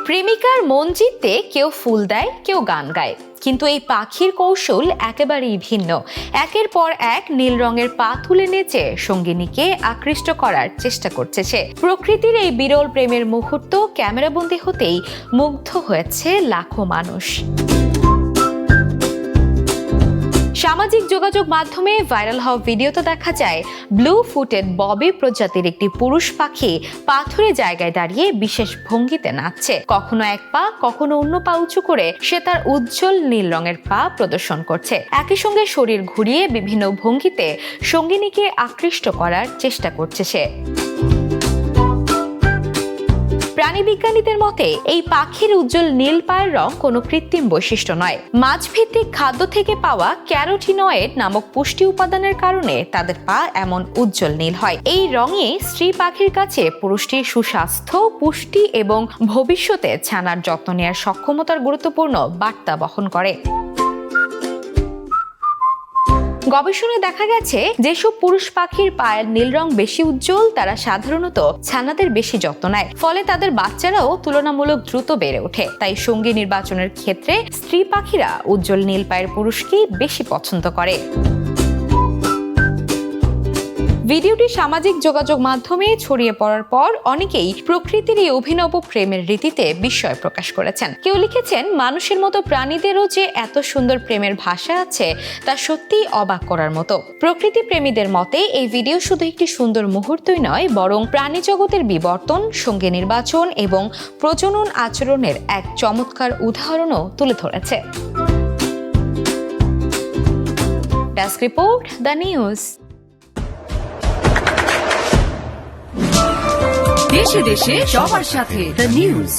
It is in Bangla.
প্রেমিকার মন জিততে কেউ ফুল দেয়, কেউ গান গায়, কিন্তু এই পাখির কৌশল একেবারেই ভিন্ন। একের পর এক নীল রঙের পা তুলে নেচে সঙ্গিনীকে আকৃষ্ট করার চেষ্টা করছে সে। প্রকৃতির এই বিরল প্রেমের মুহূর্ত ক্যামেরাবন্দী হতেই মুগ্ধ হয়েছে লাখো মানুষ। সামাজিক যোগাযোগ মাধ্যমে ভাইরাল হওয়া ভিডিওতে দেখা যায় ব্লু ফুটেড ববি প্রজাতির একটি পুরুষ পাখি পাথুরে জায়গায় দাঁড়িয়ে বিশেষ ভঙ্গিতে নাচছে। কখনো এক পা, কখনো অন্য পা উঁচু করে সে তার উজ্জ্বল নীল রঙের পা প্রদর্শন করছে। একই সঙ্গে শরীর ঘুরিয়ে বিভিন্ন ভঙ্গিতে সঙ্গিনীকে আকৃষ্ট করার চেষ্টা করছে সে। প্রাণীবিজ্ঞানীদের মতে এই পাখির উজ্জ্বল নীল পায়ের রং কোনো কৃত্রিম বৈশিষ্ট্য নয়। মাছভিত্তিক খাদ্য থেকে পাওয়া ক্যারোটিনয়েড নামক পুষ্টি উপাদানের কারণে তাদের পা এমন উজ্জ্বল নীল হয়। এই রঙে স্ত্রী পাখির কাছে পুরুষটির সুস্বাস্থ্য, পুষ্টি এবং ভবিষ্যতে ছানার যত্ন নেওয়ার সক্ষমতার গুরুত্বপূর্ণ বার্তা বহন করে। গবেষণায় দেখা গেছে যেসব পুরুষ পাখির পায়ের নীল রং বেশি উজ্জ্বল তারা সাধারণত ছানাদের বেশি যত্ন নেয়, ফলে তাদের বাচ্চারাও তুলনামূলক দ্রুত বেড়ে ওঠে। তাই সঙ্গী নির্বাচনের ক্ষেত্রে স্ত্রী পাখিরা উজ্জ্বল নীল পায়ের পুরুষকেই বেশি পছন্দ করে। ভিডিওটি সামাজিক যোগাযোগ মাধ্যমে ছড়িয়ে পড়ার পর অনেকেই প্রকৃতির এই অভিনব প্রেমের রীতিতে বিস্ময় প্রকাশ করেছেন। কেউ লিখেছেন, মানুষের মতো প্রাণীদেরও যে এত সুন্দর প্রেমের ভাষা আছে তা সত্যিই অবাক করার মতো। প্রকৃতি প্রেমীদের মতে এই ভিডিও শুধু একটি সুন্দর মুহূর্তই নয়, বরং প্রাণী জগতের বিবর্তন, সঙ্গী নির্বাচন এবং প্রজনন আচরণের এক চমৎকার উদাহরণও তুলে ধরেছে। Desk report, the news. দেশে দেশে সবার সাথে দ্য নিউজ।